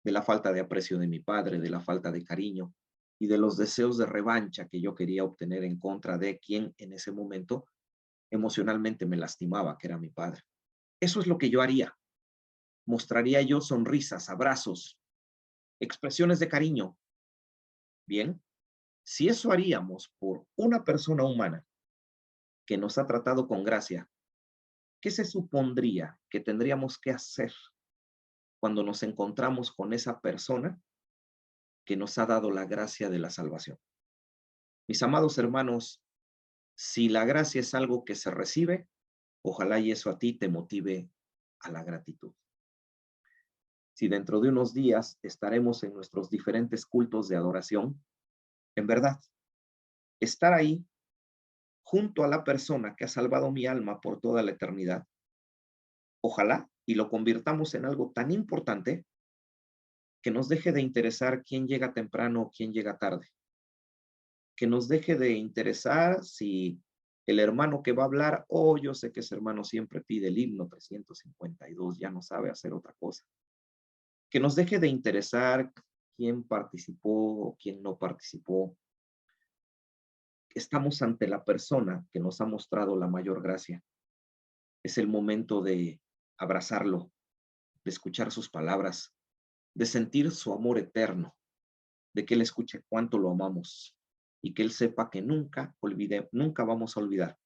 Speaker 1: de la falta de aprecio de mi padre, de la falta de cariño y de los deseos de revancha que yo quería obtener en contra de quien en ese momento emocionalmente me lastimaba, que era mi padre. Eso es lo que yo haría. Mostraría yo sonrisas, abrazos, expresiones de cariño. Bien, si eso haríamos por una persona humana que nos ha tratado con gracia, ¿qué se supondría que tendríamos que hacer cuando nos encontramos con esa persona que nos ha dado la gracia de la salvación? Mis amados hermanos, si la gracia es algo que se recibe, ojalá y eso a ti te motive a la gratitud. Si dentro de unos días estaremos en nuestros diferentes cultos de adoración, en verdad, estar ahí junto a la persona que ha salvado mi alma por toda la eternidad, ojalá y lo convirtamos en algo tan importante que nos deje de interesar quién llega temprano o quién llega tarde, que nos deje de interesar si el hermano que va a hablar, oh, yo sé que ese hermano siempre pide el himno 352, ya no sabe hacer otra cosa. Que nos deje de interesar quién participó o quién no participó. Estamos ante la persona que nos ha mostrado la mayor gracia. Es el momento de abrazarlo, de escuchar sus palabras, de sentir su amor eterno, de que él escuche cuánto lo amamos y que él sepa que nunca vamos a olvidar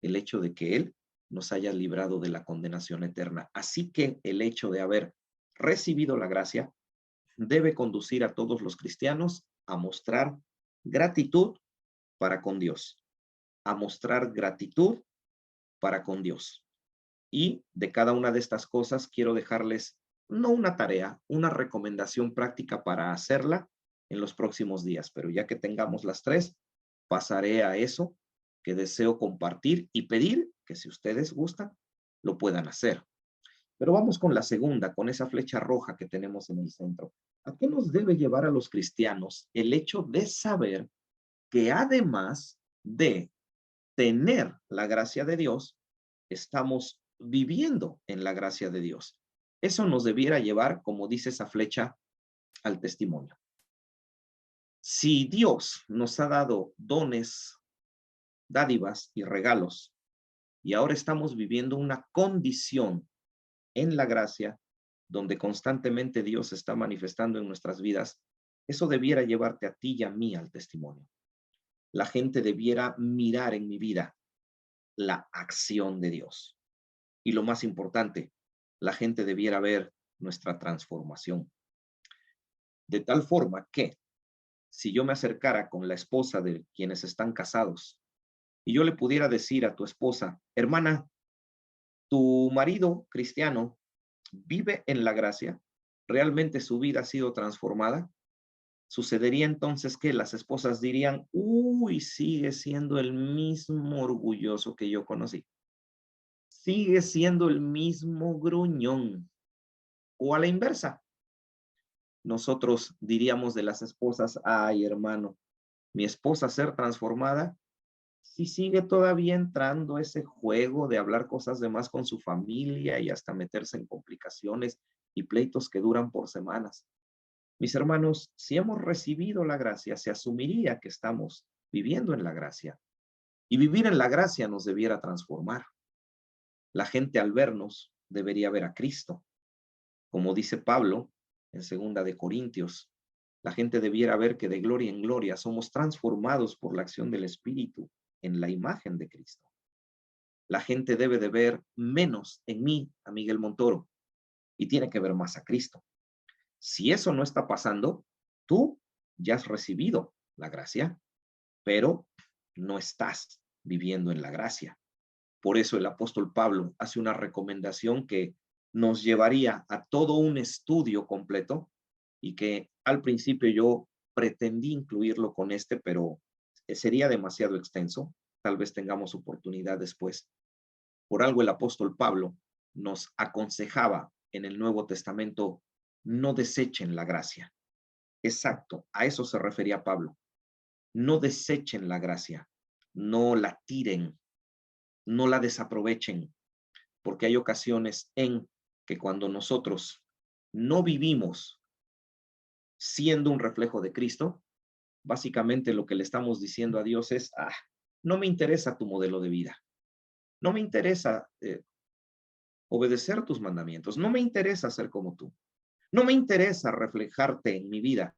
Speaker 1: el hecho de que él nos haya librado de la condenación eterna. Así que el hecho de haber recibido la gracia debe conducir a todos los cristianos a mostrar gratitud para con Dios, a mostrar gratitud para con Dios. Y de cada una de estas cosas quiero dejarles no una tarea, una recomendación práctica para hacerla en los próximos días, pero ya que tengamos las tres, pasaré a eso que deseo compartir y pedir que si ustedes gustan, lo puedan hacer. Pero vamos con la segunda, con esa flecha roja que tenemos en el centro. ¿A qué nos debe llevar a los cristianos el hecho de saber que además de tener la gracia de Dios, estamos viviendo en la gracia de Dios? Eso nos debiera llevar, como dice esa flecha, al testimonio. Si Dios nos ha dado dones, dádivas y regalos, y ahora estamos viviendo una condición en la gracia, donde constantemente Dios está manifestando en nuestras vidas, eso debiera llevarte a ti y a mí al testimonio. La gente debiera mirar en mi vida la acción de Dios. Y lo más importante, la gente debiera ver nuestra transformación. De tal forma que si yo me acercara con la esposa de quienes están casados y yo le pudiera decir a tu esposa, hermana, tu marido cristiano vive en la gracia, realmente su vida ha sido transformada, sucedería entonces que las esposas dirían, uy, sigue siendo el mismo orgulloso que yo conocí, sigue siendo el mismo gruñón, o a la inversa. Nosotros diríamos de las esposas, ay hermano, mi esposa ser transformada, si sigue todavía entrando ese juego de hablar cosas de más con su familia y hasta meterse en complicaciones y pleitos que duran por semanas. Mis hermanos, si hemos recibido la gracia, se asumiría que estamos viviendo en la gracia. Y vivir en la gracia nos debiera transformar. La gente al vernos debería ver a Cristo. Como dice Pablo en 2 Corintios, la gente debiera ver que de gloria en gloria somos transformados por la acción del Espíritu en la imagen de Cristo. La gente debe de ver menos en mí, a Miguel Montoro, y tiene que ver más a Cristo. Si eso no está pasando, tú ya has recibido la gracia, pero no estás viviendo en la gracia. Por eso el apóstol Pablo hace una recomendación que nos llevaría a todo un estudio completo y que al principio yo pretendí incluirlo con pero sería demasiado extenso. Tal vez tengamos oportunidad después. Por algo el apóstol Pablo nos aconsejaba en el Nuevo Testamento, no desechen la gracia. Exacto, a eso se refería Pablo. No desechen la gracia, no la tiren, no la desaprovechen, porque hay ocasiones en que cuando nosotros no vivimos siendo un reflejo de Cristo, básicamente lo que le estamos diciendo a Dios es, no me interesa tu modelo de vida, no me interesa obedecer tus mandamientos, no me interesa ser como tú, no me interesa reflejarte en mi vida,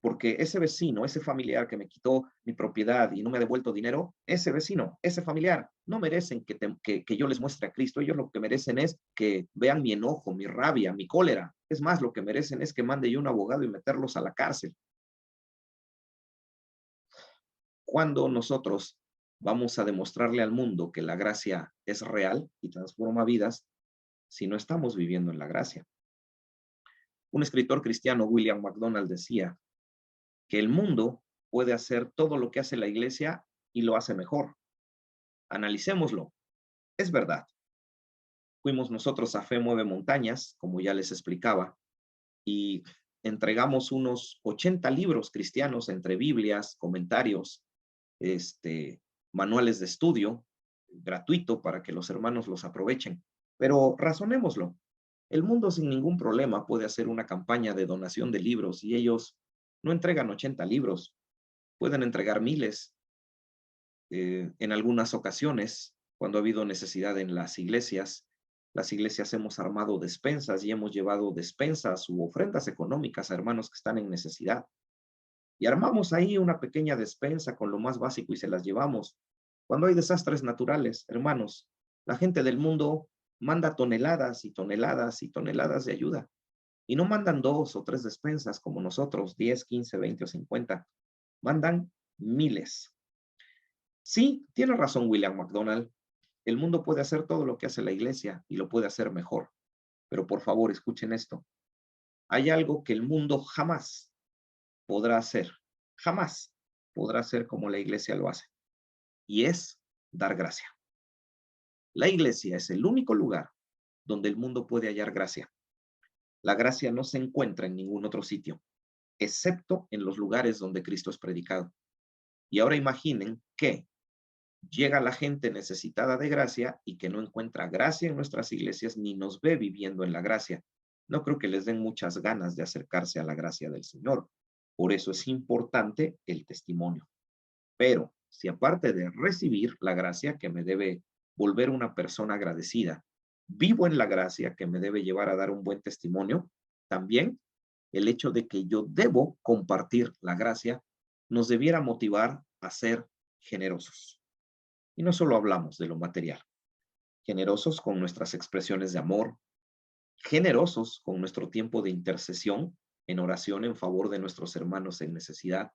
Speaker 1: porque ese vecino, ese familiar que me quitó mi propiedad y no me ha devuelto dinero, ese vecino, ese familiar, no merecen que yo les muestre a Cristo. Ellos lo que merecen es que vean mi enojo, mi rabia, mi cólera. Es más, lo que merecen es que mande yo un abogado y meterlos a la cárcel. Cuando nosotros vamos a demostrarle al mundo que la gracia es real y transforma vidas, si no estamos viviendo en la gracia? Un escritor cristiano, William MacDonald, decía que el mundo puede hacer todo lo que hace la iglesia y lo hace mejor. Analicémoslo. Es verdad. Fuimos nosotros a Fe Mueve Montañas, como ya les explicaba, y entregamos unos 80 libros cristianos entre Biblias, comentarios, manuales de estudio, gratuito para que los hermanos los aprovechen. Pero razonémoslo. El mundo sin ningún problema puede hacer una campaña de donación de libros y ellos no entregan 80 libros, pueden entregar miles. En algunas ocasiones, cuando ha habido necesidad en las iglesias hemos armado despensas y hemos llevado despensas u ofrendas económicas a hermanos que están en necesidad. Y armamos ahí una pequeña despensa con lo más básico y se las llevamos. Cuando hay desastres naturales, hermanos, la gente del mundo manda toneladas y toneladas y toneladas de ayuda. Y no mandan 2 o 3 despensas como nosotros, 10, 15, 20 o 50. Mandan miles. Sí, tiene razón William McDonald. El mundo puede hacer todo lo que hace la iglesia y lo puede hacer mejor. Pero por favor, escuchen esto. Hay algo que el mundo jamás podrá hacer. Jamás podrá hacer como la iglesia lo hace. Y es dar gracia. La iglesia es el único lugar donde el mundo puede hallar gracia. La gracia no se encuentra en ningún otro sitio, excepto en los lugares donde Cristo es predicado. Y ahora imaginen que llega la gente necesitada de gracia y que no encuentra gracia en nuestras iglesias ni nos ve viviendo en la gracia. No creo que les den muchas ganas de acercarse a la gracia del Señor. Por eso es importante el testimonio. Pero si aparte de recibir la gracia que me debe volver una persona agradecida, vivo en la gracia que me debe llevar a dar un buen testimonio, también el hecho de que yo debo compartir la gracia nos debiera motivar a ser generosos. Y no solo hablamos de lo material, generosos con nuestras expresiones de amor, generosos con nuestro tiempo de intercesión en oración en favor de nuestros hermanos en necesidad,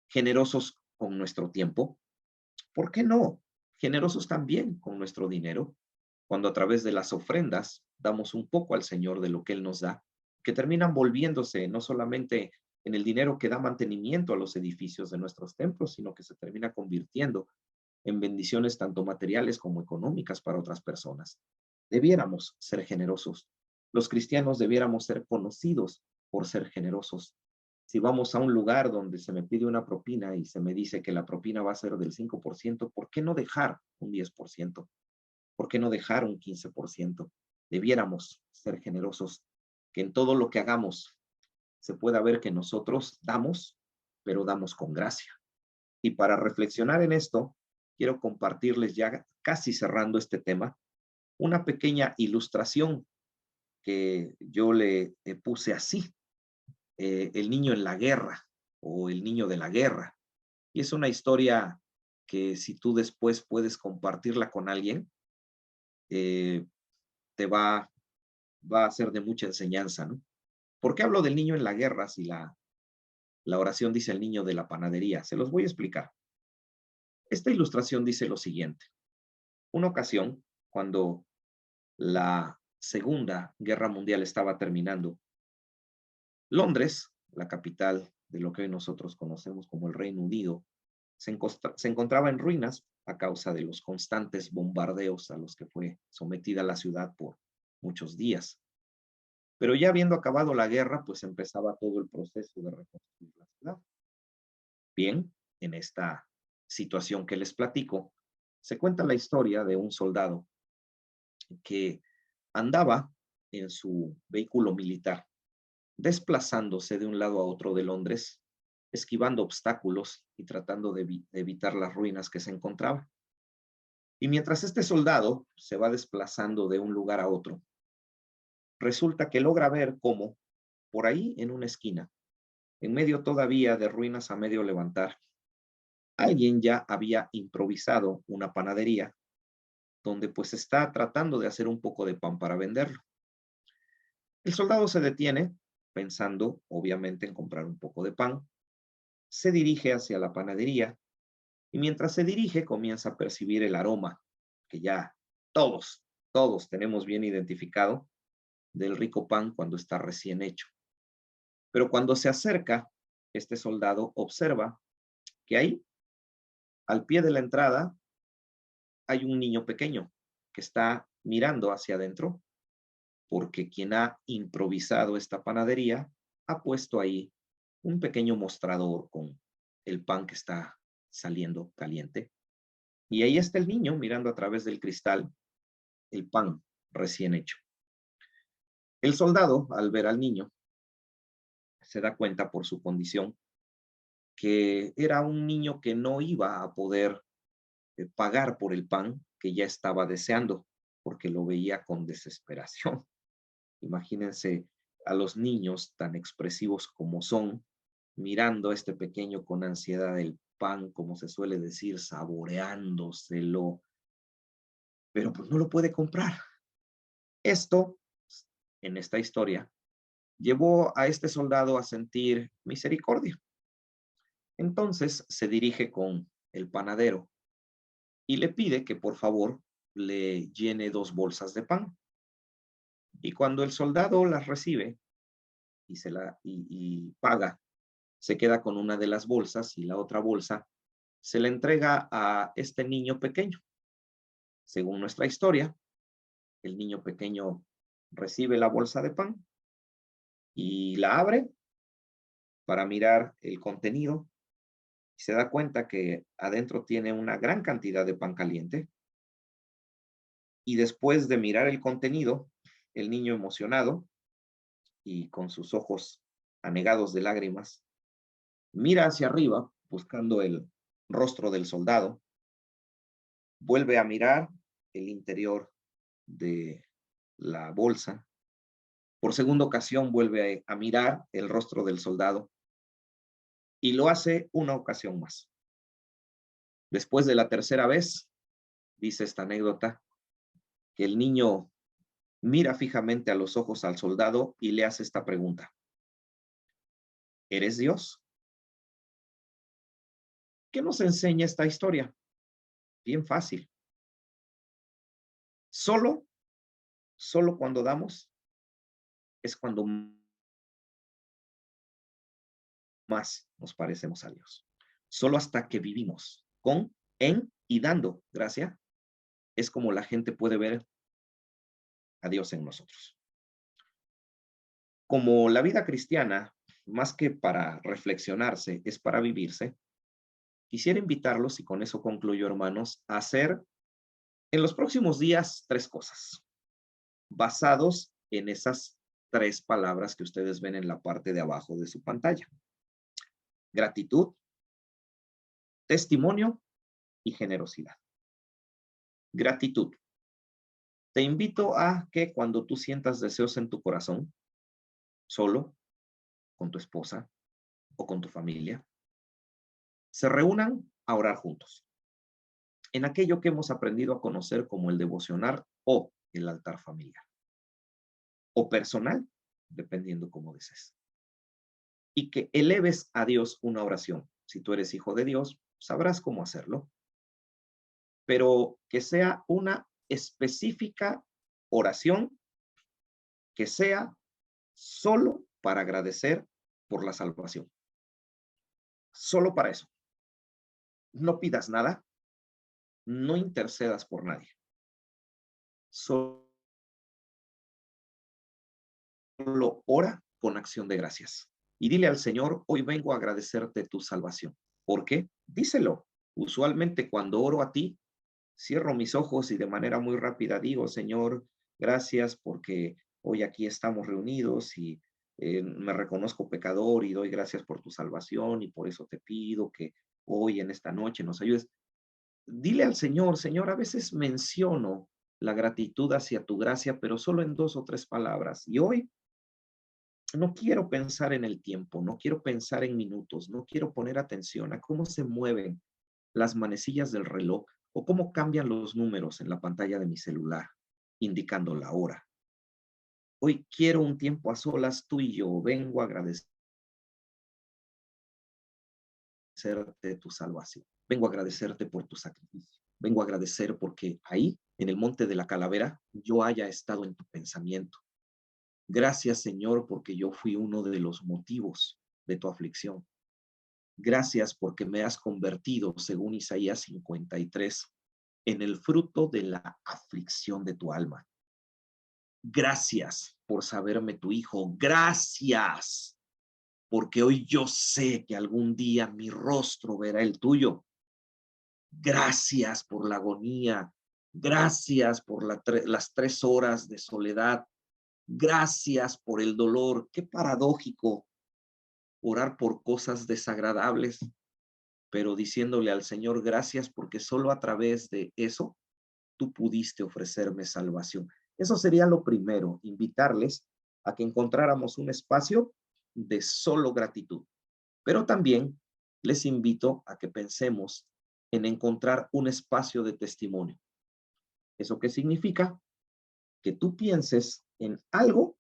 Speaker 1: generosos con nuestro tiempo. ¿Por qué no? Generosos también con nuestro dinero, cuando a través de las ofrendas damos un poco al Señor de lo que Él nos da, que terminan volviéndose no solamente en el dinero que da mantenimiento a los edificios de nuestros templos, sino que se termina convirtiendo en bendiciones tanto materiales como económicas para otras personas. Debiéramos ser generosos. Los cristianos debiéramos ser conocidos por ser generosos. Si vamos a un lugar donde se me pide una propina y se me dice que la propina va a ser del 5%, ¿por qué no dejar un 10%? ¿Por qué no dejar un 15%? Debiéramos ser generosos, que en todo lo que hagamos se pueda ver que nosotros damos, pero damos con gracia. Y para reflexionar en esto, quiero compartirles ya casi cerrando este tema, una pequeña ilustración que yo le puse así, el niño en la guerra o el niño de la guerra. Y es una historia que si tú después puedes compartirla con alguien, eh, te va a ser de mucha enseñanza, ¿no? ¿Por qué hablo del niño en la guerra si la oración dice el niño de la panadería? Se los voy a explicar. Esta ilustración dice lo siguiente. Una ocasión, cuando la Segunda Guerra Mundial estaba terminando, Londres, la capital de lo que hoy nosotros conocemos como el Reino Unido, se encontraba en ruinas a causa de los constantes bombardeos a los que fue sometida la ciudad por muchos días. Pero ya habiendo acabado la guerra, pues empezaba todo el proceso de reconstruir la ciudad. Bien, en esta situación que les platico, se cuenta la historia de un soldado que andaba en su vehículo militar, desplazándose de un lado a otro de Londres, esquivando obstáculos y tratando de evitar las ruinas que se encontraba. Y mientras este soldado se va desplazando de un lugar a otro, resulta que logra ver cómo, por ahí en una esquina, en medio todavía de ruinas a medio levantar, alguien ya había improvisado una panadería donde pues está tratando de hacer un poco de pan para venderlo. El soldado se detiene, pensando obviamente en comprar un poco de pan, se dirige hacia la panadería y mientras se dirige comienza a percibir el aroma que ya todos tenemos bien identificado del rico pan cuando está recién hecho. Pero cuando se acerca, este soldado observa que ahí, al pie de la entrada, hay un niño pequeño que está mirando hacia adentro porque quien ha improvisado esta panadería ha puesto ahí un pequeño mostrador con el pan que está saliendo caliente. Y ahí está el niño mirando a través del cristal el pan recién hecho. El soldado, al ver al niño, se da cuenta por su condición que era un niño que no iba a poder pagar por el pan que ya estaba deseando, porque lo veía con desesperación. Imagínense a los niños tan expresivos como son, mirando a este pequeño con ansiedad el pan, como se suele decir, saboreándoselo, pero pues no lo puede comprar. Esto, en esta historia, llevó a este soldado a sentir misericordia. Entonces se dirige con el panadero y le pide que por favor le llene 2 bolsas de pan. Y cuando el soldado las recibe y paga, se queda con una de las bolsas y la otra bolsa se le entrega a este niño pequeño. Según nuestra historia, el niño pequeño recibe la bolsa de pan y la abre para mirar el contenido y se da cuenta que adentro tiene una gran cantidad de pan caliente. Y después de mirar el contenido, el niño emocionado y con sus ojos anegados de lágrimas, mira hacia arriba buscando el rostro del soldado, vuelve a mirar el interior de la bolsa. Por segunda ocasión vuelve a mirar el rostro del soldado y lo hace una ocasión más. Después de la tercera vez, dice esta anécdota, que el niño mira fijamente a los ojos al soldado y le hace esta pregunta: ¿eres Dios? ¿Qué nos enseña esta historia? Bien fácil. Solo, solo cuando damos es cuando más nos parecemos a Dios. Solo hasta que vivimos con, en y dando gracia es como la gente puede ver a Dios en nosotros. Como la vida cristiana, más que para reflexionarse, es para vivirse, quisiera invitarlos, y con eso concluyo, hermanos, a hacer en los próximos días 3 cosas, basados en esas 3 palabras que ustedes ven en la parte de abajo de su pantalla: gratitud, testimonio y generosidad. Gratitud. Te invito a que cuando tú sientas deseos en tu corazón, solo, con tu esposa o con tu familia, se reúnan a orar juntos en aquello que hemos aprendido a conocer como el devocional o el altar familiar, o personal, dependiendo cómo desees. Y que eleves a Dios una oración. Si tú eres hijo de Dios, sabrás cómo hacerlo, pero que sea una específica oración que sea solo para agradecer por la salvación. Solo para eso. No pidas nada, no intercedas por nadie. Solo ora con acción de gracias. Y dile al Señor: hoy vengo a agradecerte tu salvación. ¿Por qué? Díselo. Usualmente cuando oro a ti, cierro mis ojos y de manera muy rápida digo: Señor, gracias porque hoy aquí estamos reunidos y me reconozco pecador y doy gracias por tu salvación, y por eso te pido que hoy en esta noche nos ayudes. Dile al Señor: Señor, a veces menciono la gratitud hacia tu gracia, pero solo en 2 o 3 palabras. Y hoy no quiero pensar en el tiempo, no quiero pensar en minutos, no quiero poner atención a cómo se mueven las manecillas del reloj o cómo cambian los números en la pantalla de mi celular, indicando la hora. Hoy quiero un tiempo a solas, tú y yo. Vengo a agradecerte tu salvación. Vengo a agradecerte por tu sacrificio. Vengo a agradecer porque ahí, en el monte de la calavera, yo haya estado en tu pensamiento. Gracias, Señor, porque yo fui uno de los motivos de tu aflicción. Gracias porque me has convertido, según Isaías 53, en el fruto de la aflicción de tu alma. Gracias por saberme tu hijo. Gracias porque hoy yo sé que algún día mi rostro verá el tuyo. Gracias por la agonía. Gracias por las 3 horas de soledad. Gracias por el dolor. Qué paradójico orar por cosas desagradables, pero diciéndole al Señor gracias porque solo a través de eso tú pudiste ofrecerme salvación. Eso sería lo primero, invitarles a que encontráramos un espacio de solo gratitud. Pero también les invito a que pensemos en encontrar un espacio de testimonio. ¿Eso qué significa? que tú pienses en algo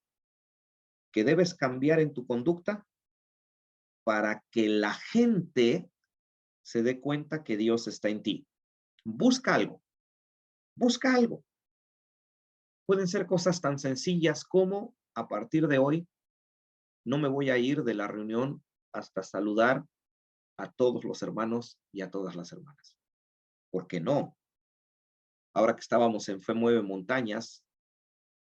Speaker 1: que debes cambiar en tu conducta para que la gente se dé cuenta que Dios está en ti. Busca algo, busca algo. Pueden ser cosas tan sencillas como a partir de hoy no me voy a ir de la reunión hasta saludar a todos los hermanos y a todas las hermanas. ¿Por qué no? Ahora que estábamos en Fe Mueve Montañas,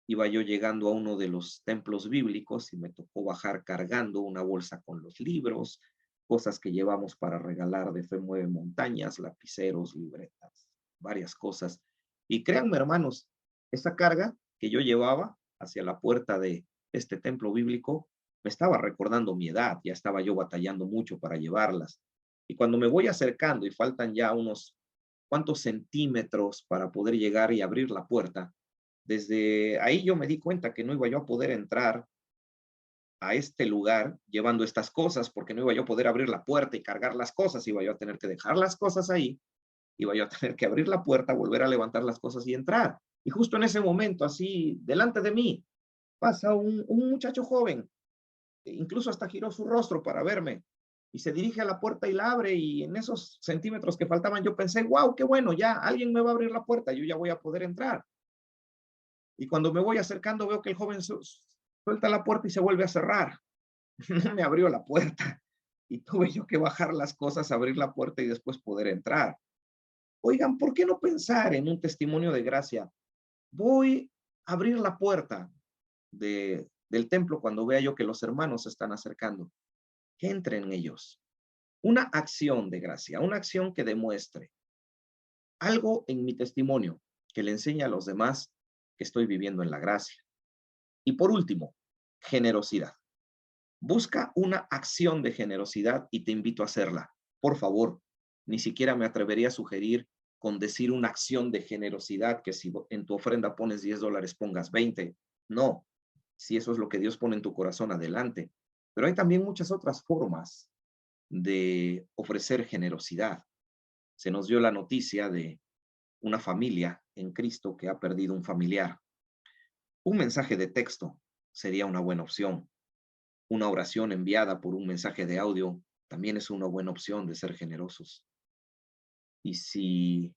Speaker 1: iba yo llegando a uno de los templos bíblicos y me tocó bajar cargando una bolsa con los libros, cosas que llevamos para regalar de Fe Mueve Montañas, lapiceros, libretas, varias cosas. Y créanme, hermanos, esa carga que yo llevaba hacia la puerta de este templo bíblico me estaba recordando mi edad, ya estaba yo batallando mucho para llevarlas. Y cuando me voy acercando y faltan ya unos cuantos centímetros para poder llegar y abrir la puerta, desde ahí yo me di cuenta que no iba yo a poder entrar a este lugar llevando estas cosas, porque no iba yo a poder abrir la puerta y cargar las cosas, iba yo a tener que dejar las cosas ahí, iba yo a tener que abrir la puerta, volver a levantar las cosas y entrar. Y justo en ese momento, así, delante de mí, pasa un muchacho joven, incluso hasta giró su rostro para verme, y se dirige a la puerta y la abre, y en esos centímetros que faltaban yo pensé, wow, qué bueno, ya alguien me va a abrir la puerta, yo ya voy a poder entrar. Y cuando me voy acercando veo que el joven suelta la puerta y se vuelve a cerrar. No me abrió la puerta y tuve yo que bajar las cosas, abrir la puerta y después poder entrar. Oigan, ¿por qué no pensar en un testimonio de gracia? Voy a abrir la puerta del templo cuando vea yo que los hermanos se están acercando. Que entren ellos. Una acción de gracia, una acción que demuestre algo en mi testimonio que le enseñe a los demás que estoy viviendo en la gracia. Y por último, generosidad. Busca una acción de generosidad y te invito a hacerla. Por favor, ni siquiera me atrevería a sugerir con decir una acción de generosidad que si en tu ofrenda pones $10, pongas 20. No, si eso es lo que Dios pone en tu corazón, adelante. Pero hay también muchas otras formas de ofrecer generosidad. Se nos dio la noticia de una familia en Cristo que ha perdido un familiar. Un mensaje de texto sería una buena opción. Una oración enviada por un mensaje de audio también es una buena opción de ser generosos. Y si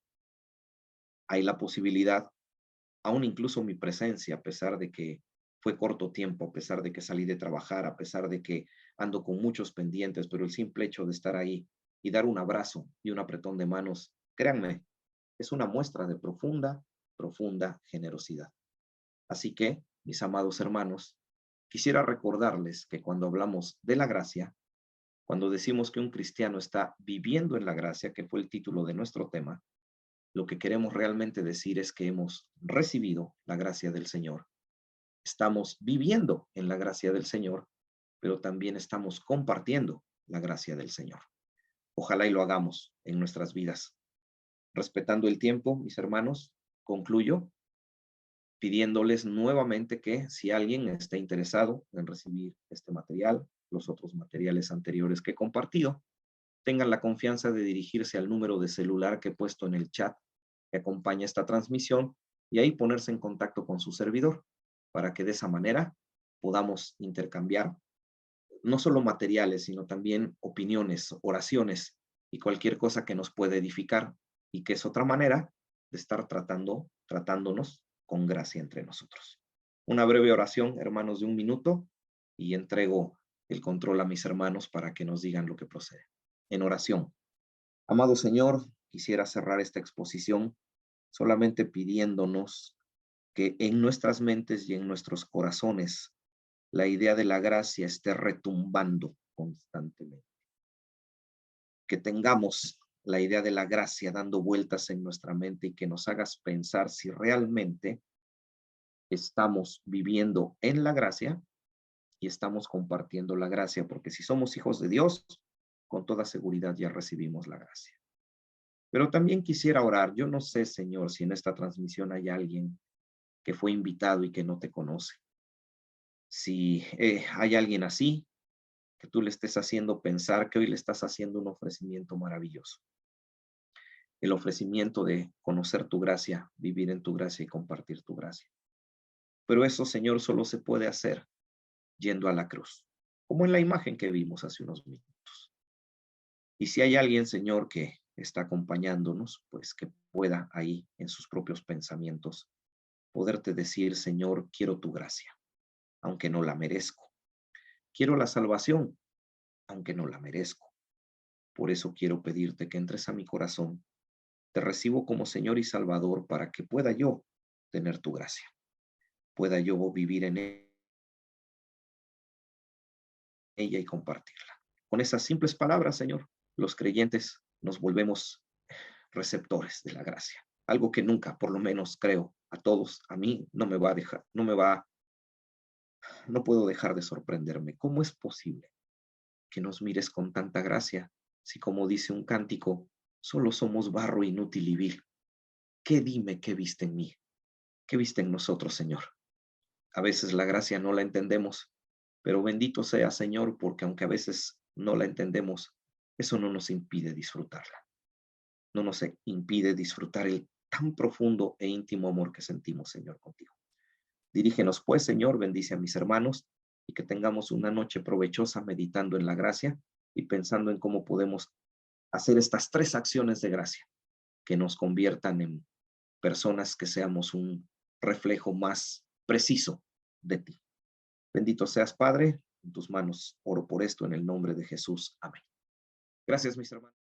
Speaker 1: hay la posibilidad, aún incluso mi presencia, a pesar de que fue corto tiempo, a pesar de que salí de trabajar, a pesar de que ando con muchos pendientes, pero el simple hecho de estar ahí y dar un abrazo y un apretón de manos, créanme, es una muestra de profunda, profunda generosidad. Así que, mis amados hermanos, quisiera recordarles que cuando hablamos de la gracia, cuando decimos que un cristiano está viviendo en la gracia, que fue el título de nuestro tema, lo que queremos realmente decir es que hemos recibido la gracia del Señor. Estamos viviendo en la gracia del Señor, pero también estamos compartiendo la gracia del Señor. Ojalá y lo hagamos en nuestras vidas. Respetando el tiempo, mis hermanos, concluyo pidiéndoles nuevamente que si alguien está interesado en recibir este material, los otros materiales anteriores que he compartido, tengan la confianza de dirigirse al número de celular que he puesto en el chat que acompaña esta transmisión y ahí ponerse en contacto con su servidor para que de esa manera podamos intercambiar no solo materiales, sino también opiniones, oraciones y cualquier cosa que nos pueda edificar y que es otra manera de estar tratándonos con gracia entre nosotros. Una breve oración, hermanos, de 1 minuto y entrego el control a mis hermanos para que nos digan lo que procede. En oración. Amado Señor, quisiera cerrar esta exposición solamente pidiéndonos que en nuestras mentes y en nuestros corazones la idea de la gracia esté retumbando constantemente. Que tengamos la idea de la gracia dando vueltas en nuestra mente y que nos hagas pensar si realmente estamos viviendo en la gracia y estamos compartiendo la gracia, porque si somos hijos de Dios, con toda seguridad ya recibimos la gracia. Pero también quisiera orar. Yo no sé, Señor, si en esta transmisión hay alguien que fue invitado y que no te conoce. Si hay alguien así, que tú le estés haciendo pensar que hoy le estás haciendo un ofrecimiento maravilloso. El ofrecimiento de conocer tu gracia, vivir en tu gracia y compartir tu gracia. Pero eso, Señor, solo se puede hacer yendo a la cruz, como en la imagen que vimos hace unos minutos. Y si hay alguien, Señor, que está acompañándonos, pues que pueda ahí en sus propios pensamientos poderte decir, Señor, quiero tu gracia, aunque no la merezco. Quiero la salvación, aunque no la merezco. Por eso quiero pedirte que entres a mi corazón. Te recibo como Señor y Salvador para que pueda yo tener tu gracia, pueda yo vivir en ella y compartirla. Con esas simples palabras, Señor, los creyentes nos volvemos receptores de la gracia. Algo que nunca, por lo menos creo, a todos, a mí, no me va a dejar, no puedo dejar de sorprenderme. ¿Cómo es posible que nos mires con tanta gracia si, como dice un cántico, solo somos barro inútil y vil? ¿Qué dime qué viste en mí? ¿Qué viste en nosotros, Señor? A veces la gracia no la entendemos, pero bendito sea, Señor, porque aunque a veces no la entendemos, eso no nos impide disfrutarla. No nos impide disfrutar el tan profundo e íntimo amor que sentimos, Señor, contigo. Dirígenos, pues, Señor, bendice a mis hermanos y que tengamos una noche provechosa meditando en la gracia y pensando en cómo podemos hacer estas tres acciones de gracia que nos conviertan en personas que seamos un reflejo más preciso de ti. Bendito seas, Padre, en tus manos oro por esto en el nombre de Jesús. Amén. Gracias, mis hermanos.